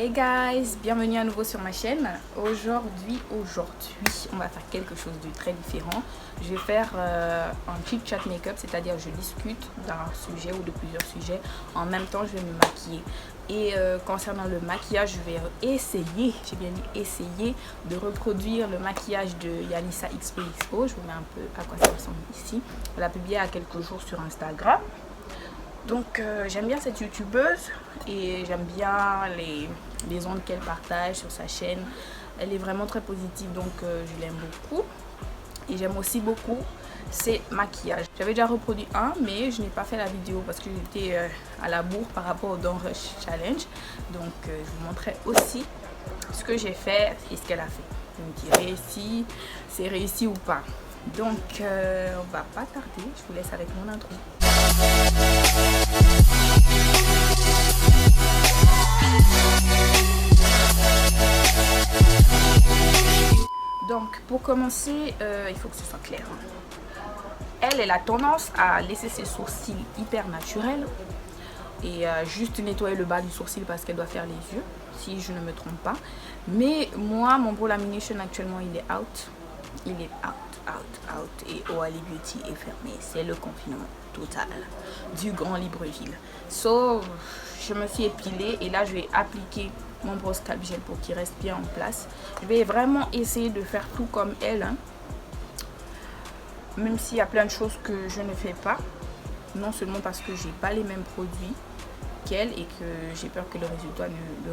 Hey guys, bienvenue à nouveau sur ma chaîne. Aujourd'hui, on va faire quelque chose de très différent. Je vais faire un chit chat make-up, c'est-à-dire je discute d'un sujet ou de plusieurs sujets. En même temps, je vais me maquiller. Et concernant le maquillage, je vais essayer, j'ai bien dit essayer, de reproduire le maquillage de Yanissa XPXO. Je vous mets un peu à quoi ça ressemble ici. Elle a publié il y a quelques jours sur Instagram. Donc j'aime bien cette youtubeuse et j'aime bien les ondes qu'elle partage sur sa chaîne. Elle est vraiment très positive, donc je l'aime beaucoup. Et j'aime aussi beaucoup ses maquillages. J'avais déjà reproduit un, mais je n'ai pas fait la vidéo parce que j'étais à la bourre par rapport au Don't Rush Challenge. Donc je vous montrerai aussi ce que j'ai fait et ce qu'elle a fait. Vous me direz si c'est réussi ou pas. Donc on va pas tarder, je vous laisse avec mon intro. Donc pour commencer, il faut que ce soit clair. Elle a tendance à laisser ses sourcils hyper naturels et juste nettoyer le bas du sourcil parce qu'elle doit faire les yeux, si je ne me trompe pas. Mais moi, mon Brow Lamination actuellement, il est out. Il est out. Et Oali Beauty est fermé. C'est le confinement total du Grand Libreville. So, je me suis épilée et là, je vais appliquer mon brow scalp gel pour qu'il reste bien en place. Je vais vraiment essayer de faire tout comme elle. Hein. Même s'il y a plein de choses que je ne fais pas. Non seulement parce que j'ai pas les mêmes produits qu'elle et que j'ai peur que le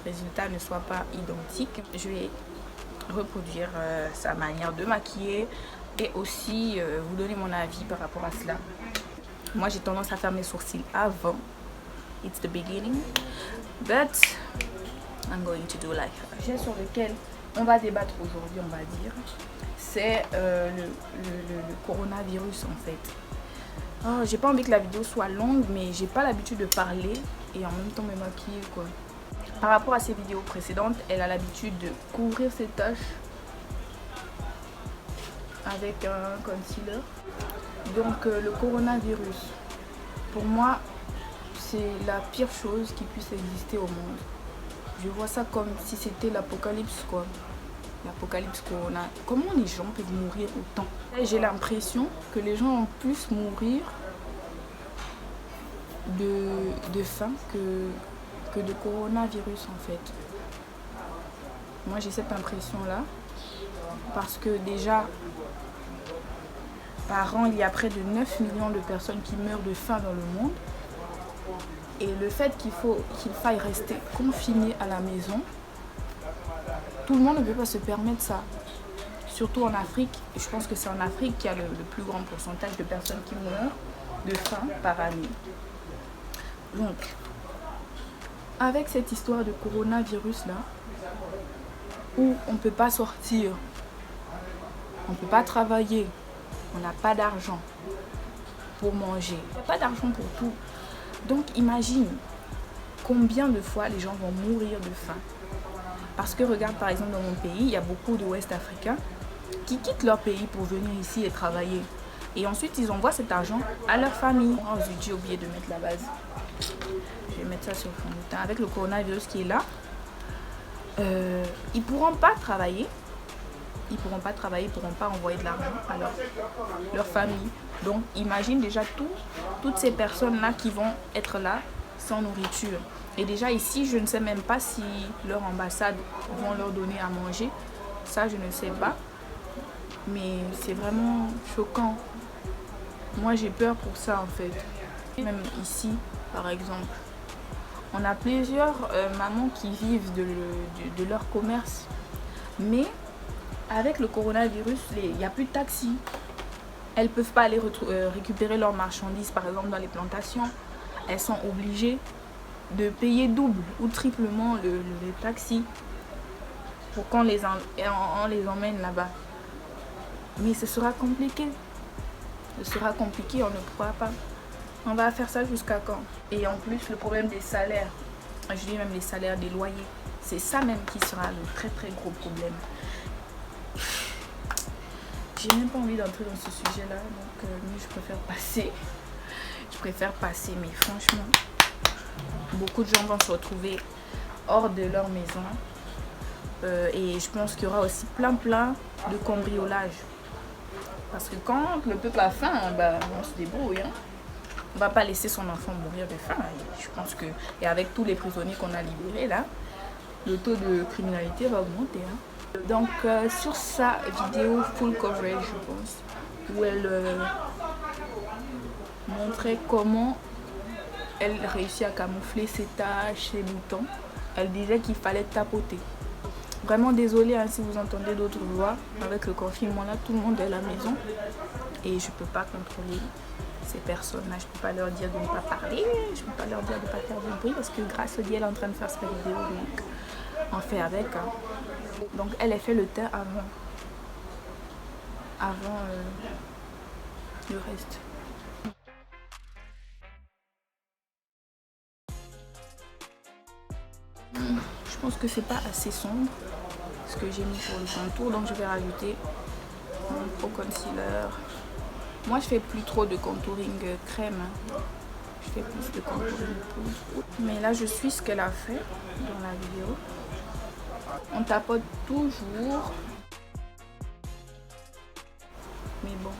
résultat ne soit pas identique. Je vais reproduire sa manière de maquiller et aussi vous donner mon avis par rapport à cela. Moi j'ai tendance à faire mes sourcils avant. It's the beginning, but I'm going to do like her. Le sujet sur lequel on va débattre aujourd'hui, on va dire, c'est le coronavirus en fait. Oh, j'ai pas envie que la vidéo soit longue, mais j'ai pas l'habitude de parler et en même temps me maquiller quoi. Par rapport à ses vidéos précédentes, elle a l'habitude de couvrir ses taches avec un concealer. Donc le coronavirus, pour moi, c'est la pire chose qui puisse exister au monde. Je vois ça comme si c'était l'apocalypse quoi. L'apocalypse corona. Comment les gens peuvent mourir autant? J'ai l'impression que les gens vont plus mourir de faim que de coronavirus en fait. Moi j'ai cette impression là parce que déjà par an il y a près de 9 millions de personnes qui meurent de faim dans le monde et le fait qu'il faille rester confiné à la maison, tout le monde ne peut pas se permettre ça, surtout en Afrique. Et je pense que c'est en Afrique qu'il y a le plus grand pourcentage de personnes qui meurent de faim par année. Donc avec cette histoire de coronavirus là, où on ne peut pas sortir, on ne peut pas travailler, on n'a pas d'argent pour manger, il n'y a pas d'argent pour tout. Donc imagine combien de fois les gens vont mourir de faim. Parce que regarde par exemple dans mon pays, il y a beaucoup de Ouest africains qui quittent leur pays pour venir ici et travailler. Et ensuite ils envoient cet argent à leur famille. Oh zut, j'ai oublié de mettre la base. Je vais mettre ça sur le fond de teint. Avec le coronavirus qui est là, ils pourront pas travailler. Ils pourront pas envoyer de l'argent à leur famille. Donc imagine déjà toutes ces personnes là qui vont être là sans nourriture. Et déjà ici je ne sais même pas si leur ambassade vont leur donner à manger. Ça je ne sais pas. Mais c'est vraiment choquant. Moi j'ai peur pour ça en fait. Même ici par exemple, on a plusieurs mamans qui vivent de leur commerce. Mais avec le coronavirus, il n'y a plus de taxi. Elles ne peuvent pas aller récupérer leurs marchandises par exemple dans les plantations. Elles sont obligées de payer double ou triplement les taxis pour qu'on les emmène là-bas. Mais ce sera compliqué. On ne pourra pas. On va faire ça jusqu'à quand? Et en plus, le problème des salaires, je dis même les salaires des loyers, c'est ça même qui sera le très très gros problème. J'ai même pas envie d'entrer dans ce sujet-là, donc je préfère passer. Mais franchement, beaucoup de gens vont se retrouver hors de leur maison. Et je pense qu'il y aura aussi plein de cambriolages. Parce que quand le peuple a faim, on se débrouille. Hein. On ne va pas laisser son enfant mourir de faim. Et je pense que, et avec tous les prisonniers qu'on a libérés là, le taux de criminalité va augmenter. Hein. Donc sur sa vidéo full coverage, je pense, où elle montrait comment elle réussit à camoufler ses taches, ses boutons, elle disait qu'il fallait tapoter. Vraiment désolée hein, si vous entendez d'autres voix. Avec le confinement là, tout le monde est à la maison et je peux pas contrôler ces personnes là. Je peux pas leur dire de ne pas parler, je peux pas leur dire de ne pas faire de bruit parce que grâce à Dieu elle est en train de faire sa vidéo, donc on fait avec. Hein. Donc elle a fait le teint avant le reste. Je pense que c'est pas assez sombre ce que j'ai mis pour le contour, donc je vais rajouter mon Pro Concealer. Moi je fais plus trop de contouring crème, je fais plus de contouring poudre. Mais là je suis ce qu'elle a fait dans la vidéo. On tapote toujours. Mais bon,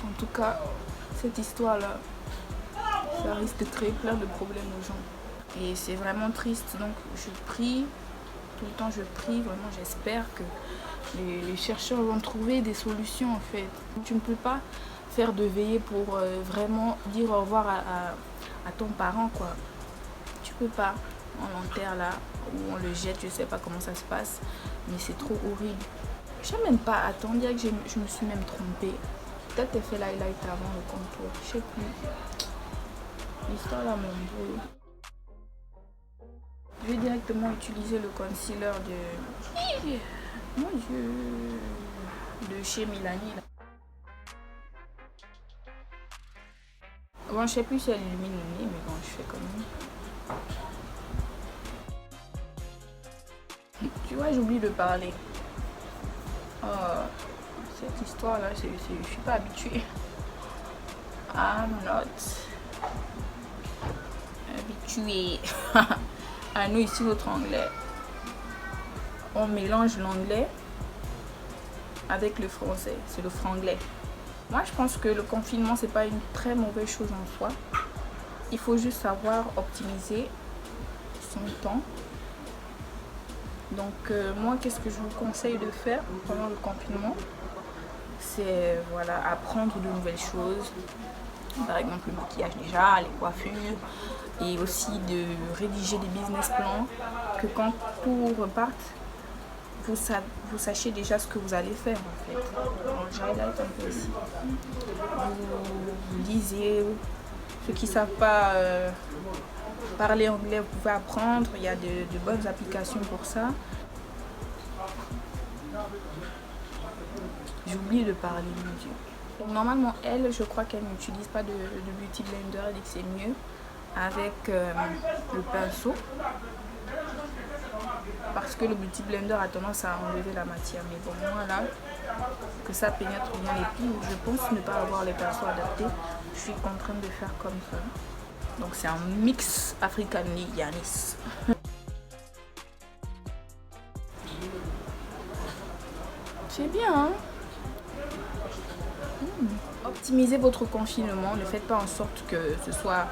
en tout cas, cette histoire là, ça risque de créer plein de problèmes aux gens. Et c'est vraiment triste, donc je prie, tout le temps je prie, vraiment j'espère que les chercheurs vont trouver des solutions en fait. Tu ne peux pas faire de veillée pour vraiment dire au revoir à ton parent quoi. Tu peux pas, on l'enterre là, ou on le jette, je sais pas comment ça se passe, mais c'est trop horrible. Je sais même pas, attends, on dirait que je me suis même trompée. Peut-être qu'elle fait l'highlight avant le contour, je sais plus. L'histoire là m'embrouille. Je vais directement utiliser le concealer de... Mon Dieu, de chez Milani. Là. Bon, je sais plus si elle illumine le nez, mais bon, je fais comme ça. Tu vois, j'oublie de parler. Oh, cette histoire-là, je suis pas habituée. I'm not habituée. Ah, nous ici, notre anglais, on mélange l'anglais avec le français, c'est le franglais. Moi, je pense que le confinement, c'est pas une très mauvaise chose en soi. Il faut juste savoir optimiser son temps. Donc, moi, qu'est-ce que je vous conseille de faire pendant le confinement? C'est voilà, apprendre de nouvelles choses. Par exemple, le maquillage déjà, les coiffures. Et aussi de rédiger des business plans. Que quand tout reparte, vous sachiez déjà ce que vous allez faire en fait. J'highlight un peu ici. Vous lisez. Ceux qui ne savent pas parler anglais, vous pouvez apprendre. Il y a de bonnes applications pour ça. J'oublie de parler, mon Dieu. Donc, normalement, elle, je crois qu'elle n'utilise pas de Beauty Blender. Elle dit que c'est mieux avec le pinceau. Parce que le Beauty Blender a tendance à enlever la matière. Mais bon, moi là, que ça pénètre bien les plis, je pense ne pas avoir les pinceaux adaptés. Je suis en train de faire comme ça. Donc c'est un mix Africanly Yanis. C'est bien, hein? Optimisez votre confinement. Ne faites pas en sorte que ce soit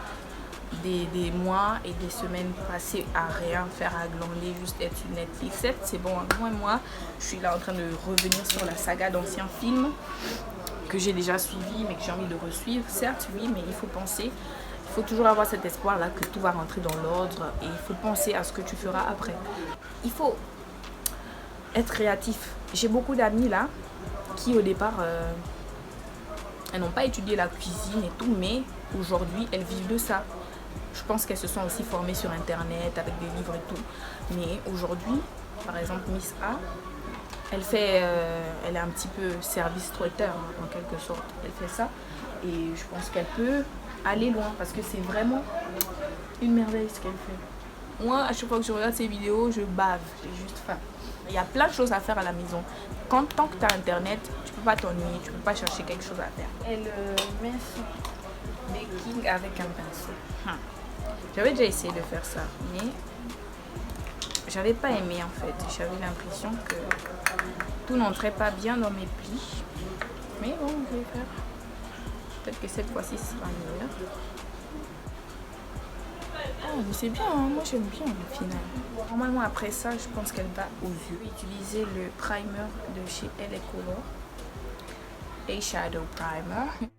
des mois et des semaines passées à rien faire, à glander, juste être sur Netflix. Certes, c'est bon, moi, je suis là en train de revenir sur la saga d'anciens films que j'ai déjà suivi mais que j'ai envie de resuivre. Certes, oui, mais il faut penser, il faut toujours avoir cet espoir là que tout va rentrer dans l'ordre et il faut penser à ce que tu feras après. Il faut être créatif. J'ai beaucoup d'amis là qui au départ elles n'ont pas étudié la cuisine et tout, mais aujourd'hui elles vivent de ça. Je pense qu'elles se sont aussi formées sur internet avec des livres et tout. Mais aujourd'hui, par exemple Miss A, elle est un petit peu service traiteur en quelque sorte. Elle fait ça et je pense qu'elle peut aller loin parce que c'est vraiment une merveille ce qu'elle fait. Moi, à chaque fois que je regarde ces vidéos, je bave, j'ai juste faim. Il y a plein de choses à faire à la maison. Tant que tu as internet, tu peux pas t'ennuyer, tu peux pas chercher quelque chose à faire. Elle met son baking avec un pinceau. J'avais déjà essayé de faire ça, mais j'avais pas aimé en fait. J'avais l'impression que tout n'entrait pas bien dans mes plis. Mais bon, je vais faire. Peut-être que cette fois-ci ce sera meilleur. Oh, mais c'est bien, hein. Moi j'aime bien au final. Normalement après ça, je pense qu'elle va aux yeux. Je vais utiliser le primer de chez LA Color. Eyeshadow Primer.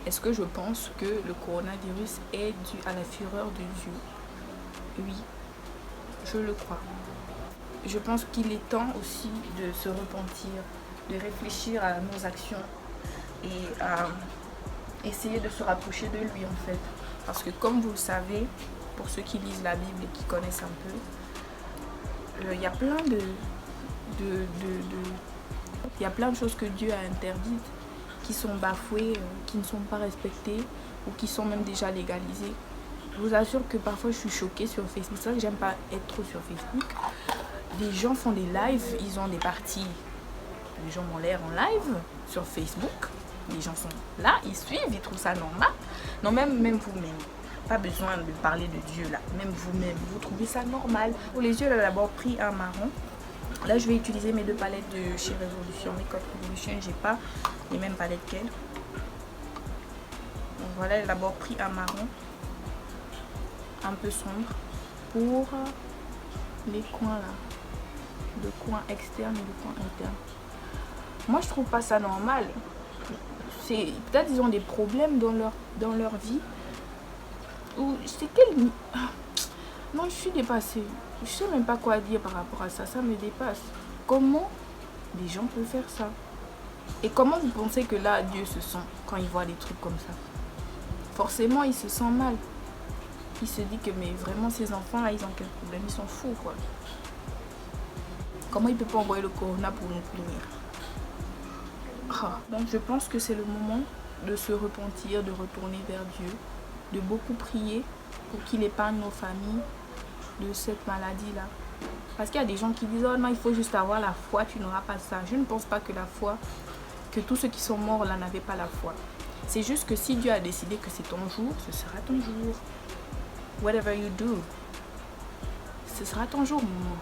Est-ce que je pense que le coronavirus est dû à la fureur de Dieu? Oui, je le crois. Je pense qu'il est temps aussi de se repentir, de réfléchir à nos actions et à essayer de se rapprocher de lui en fait. Parce que comme vous le savez, pour ceux qui lisent la Bible et qui connaissent un peu, il y a plein il y a plein de choses que Dieu a interdites, qui sont bafouées, qui ne sont pas respectées ou qui sont même déjà légalisées. Je vous assure que parfois je suis choquée sur Facebook. C'est vrai que j'aime pas être trop sur Facebook. Des gens font des lives, ils ont des parties. Les gens ont l'air en live sur Facebook. Les gens sont là, ils suivent, ils trouvent ça normal. Non, même vous-même. Pas besoin de parler de Dieu là. Même vous-même, vous trouvez ça normal. Pour les yeux, elle a d'abord pris un marron. Là, je vais utiliser mes deux palettes de chez Revolution, Makeup Revolution. J'ai pas les mêmes palettes qu'elle. Donc voilà, elle a d'abord pris un marron un peu sombre pour les coins là. Le coin externe et le coin interne. Moi, je trouve pas ça normal. Peut-être ils ont des problèmes dans leur vie. Ou c'est quel... Non, je suis dépassée. Je sais même pas quoi dire par rapport à ça. Ça me dépasse. Comment des gens peuvent faire ça? Et comment vous pensez que là, Dieu se sent quand il voit des trucs comme ça? Forcément, il se sent mal. Il se dit que mais vraiment ces enfants là, ils ont quel problème? Ils sont fous quoi. Comment il peut pas envoyer le corona pour nous punir? Donc je pense que c'est le moment de se repentir, de retourner vers Dieu, de beaucoup prier pour qu'il épargne nos familles de cette maladie-là. Parce qu'il y a des gens qui disent « Oh non, il faut juste avoir la foi, tu n'auras pas ça. » Je ne pense pas que la foi, que tous ceux qui sont morts là n'avaient pas la foi. C'est juste que si Dieu a décidé que c'est ton jour, ce sera ton jour. Whatever you do, ce sera ton jour, maman.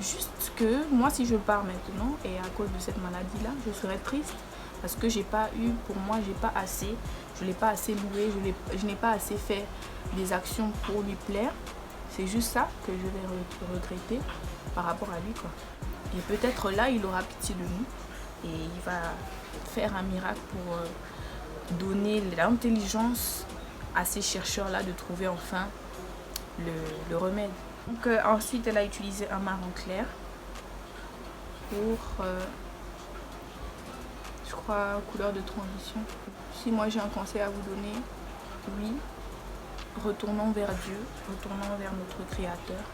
Juste que moi, si je pars maintenant et à cause de cette maladie-là, je serais triste parce que j'ai pas eu, pour moi, j'ai pas assez, je l'ai pas assez loué, je n'ai pas assez fait des actions pour lui plaire. C'est juste ça que je vais regretter par rapport à lui, quoi. Et peut-être là, il aura pitié de nous et il va faire un miracle pour donner l'intelligence à ces chercheurs-là de trouver enfin le remède. Donc ensuite, elle a utilisé un marron clair pour, je crois, couleur de transition. Si moi j'ai un conseil à vous donner, oui, retournons vers Dieu, retournons vers notre Créateur.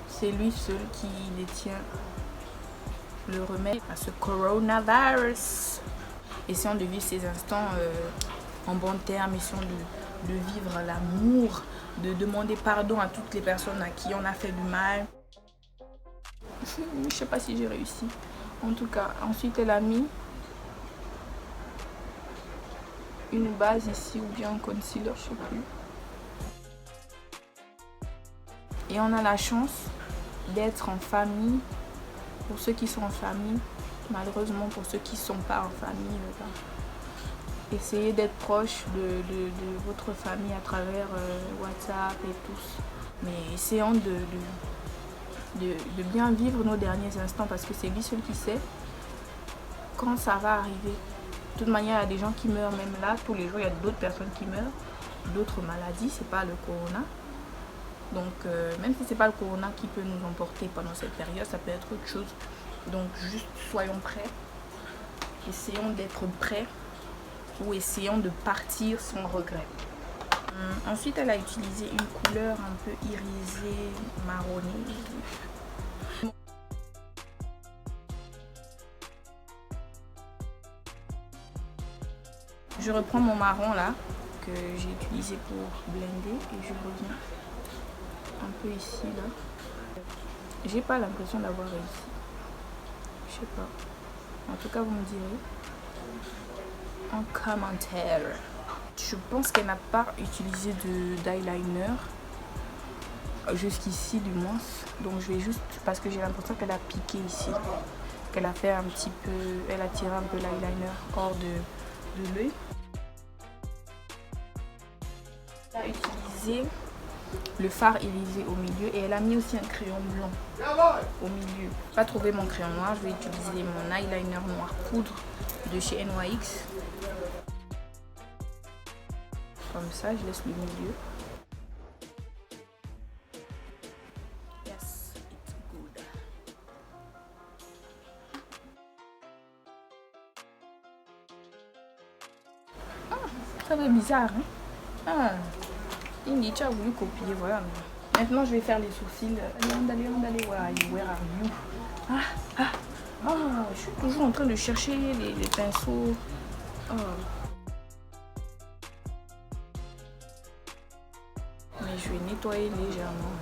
C'est lui seul qui détient le remède à ce coronavirus. Essayons de vivre ces instants en bon terme, essayons de vivre l'amour, de demander pardon à toutes les personnes à qui on a fait du mal. Je sais pas si j'ai réussi. En tout cas, ensuite elle a mis une base ici ou bien un concealer, je sais plus. Et on a la chance d'être en famille. Pour ceux qui sont en famille, malheureusement pour ceux qui ne sont pas en famille, essayez d'être proche de votre famille à travers WhatsApp et tous. Mais essayons de bien vivre nos derniers instants parce que c'est lui seul qui sait quand ça va arriver. De toute manière, il y a des gens qui meurent même là. Tous les jours, il y a d'autres personnes qui meurent. D'autres maladies, c'est pas le corona. Donc, même si c'est pas le corona qui peut nous emporter pendant cette période, ça peut être autre chose. Donc, juste soyons prêts. Essayons d'être prêts ou essayons de partir sans regret. Ensuite, elle a utilisé une couleur un peu irisée, marronnée. Je reprends mon marron là, que j'ai utilisé pour blender et je reviens un peu ici là. J'ai pas l'impression d'avoir réussi. Je sais pas. En tout cas, vous me direz en commentaire. Je pense qu'elle n'a pas utilisé d'eyeliner jusqu'ici du moins. Donc je vais juste, parce que j'ai l'impression qu'elle a piqué ici, qu'elle a fait un petit peu, elle a tiré un peu l'eyeliner hors de l'œil. Elle a utilisé le fard irisé au milieu et elle a mis aussi un crayon blanc au milieu. Pas trouvé mon crayon noir, je vais utiliser mon eyeliner noir poudre de chez NYX. Comme ça, je laisse le milieu. Yes, it's good. Ça fait bizarre, hein? Indy, tu as voulu copier, voilà. Maintenant, je vais faire les sourcils. Allez, where are you? Je suis toujours en train de chercher les pinceaux. Mais je vais nettoyer légèrement.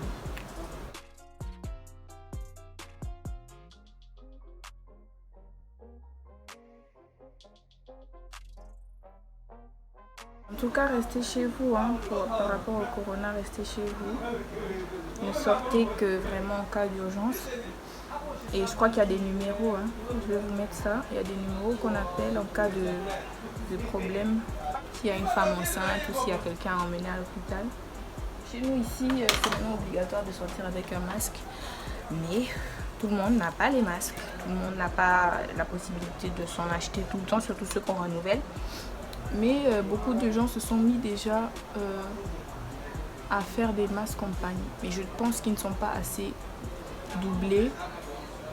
En tout cas, restez chez vous, hein, par rapport au corona, restez chez vous. Ne sortez que vraiment en cas d'urgence. Et je crois qu'il y a des numéros, hein. Je vais vous mettre ça. Il y a des numéros qu'on appelle en cas de problème. S'il y a une femme enceinte ou s'il y a quelqu'un à emmener à l'hôpital. Chez nous ici, c'est maintenant obligatoire de sortir avec un masque. Mais tout le monde n'a pas les masques. Tout le monde n'a pas la possibilité de s'en acheter tout le temps, surtout ceux qu'on renouvelle. Mais beaucoup de gens se sont mis déjà à faire des masques compagnie. Mais je pense qu'ils ne sont pas assez doublés.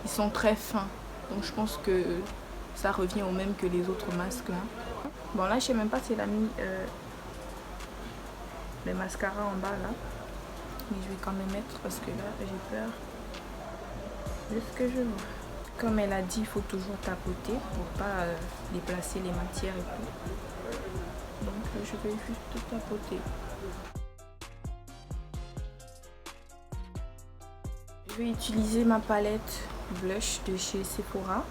Ils sont très fins. Donc je pense que ça revient au même que les autres masques. Hein. Bon là, je sais même pas si elle a mis les mascaras en bas là. Mais je vais quand même mettre parce que là, j'ai peur de ce que je vois. Comme elle a dit, il faut toujours tapoter pour pas déplacer les matières et tout. Donc je vais juste tapoter. Je vais utiliser ma palette blush de chez Sephora.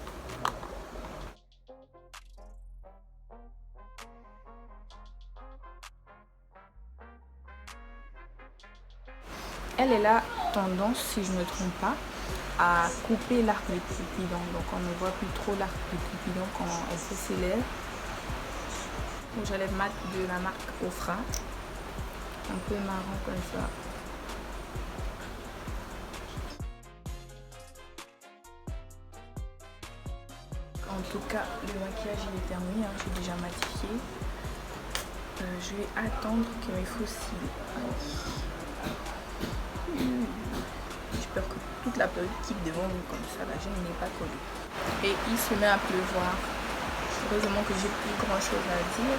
Elle a tendance, si je ne me trompe pas, à couper l'arc de Cupidon. Donc on ne voit plus trop l'arc de Cupidon quand elle fait ses lèvres. J'ai les mat de la marque Ofra. Un peu marron comme ça. En tout cas, le maquillage il est terminé. Hein. J'ai déjà matifié. Je vais attendre que mes fossiles. J'ai peur que toute la perruque quitte devant vous comme ça. La gêne n'est pas collée. Et il se met à pleuvoir. Heureusement que j'ai plus grand chose à dire.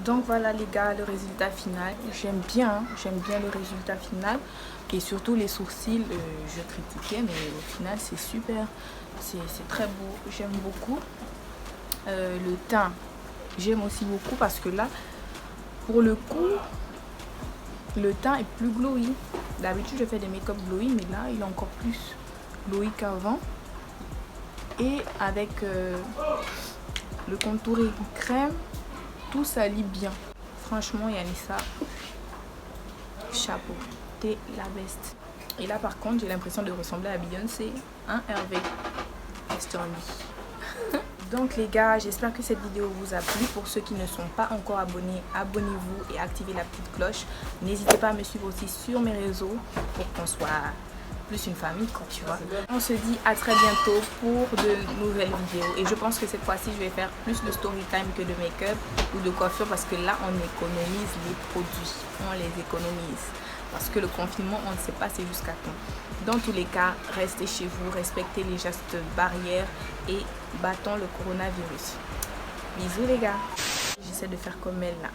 Donc voilà les gars, le résultat final. J'aime bien le résultat final. Et surtout les sourcils, je critiquais, mais au final c'est super. C'est très beau, j'aime beaucoup. Le teint, j'aime aussi beaucoup parce que là, pour le coup, le teint est plus glowy. D'habitude je fais des make-up glowy, mais là il est encore plus glowy qu'avant. Et avec le contouring crème, tout s'allie bien. Franchement Yanissa, chapeau, t'es la best. Et là par contre j'ai l'impression de ressembler à Beyoncé, hein Hervé. Restez en vie. Donc les gars, j'espère que cette vidéo vous a plu. Pour ceux qui ne sont pas encore abonnés, abonnez-vous et activez la petite cloche. N'hésitez pas à me suivre aussi sur mes réseaux pour qu'on soit plus une famille, quoi, tu vois. On se dit à très bientôt pour de nouvelles vidéos. Et je pense que cette fois-ci, je vais faire plus de story time que de make-up ou de coiffure parce que là, on économise les produits. On les économise. Parce que le confinement, on ne sait pas c'est jusqu'à quand. Dans tous les cas, restez chez vous, respectez les gestes barrières et battons le coronavirus. Bisous les gars. J'essaie de faire comme elle là.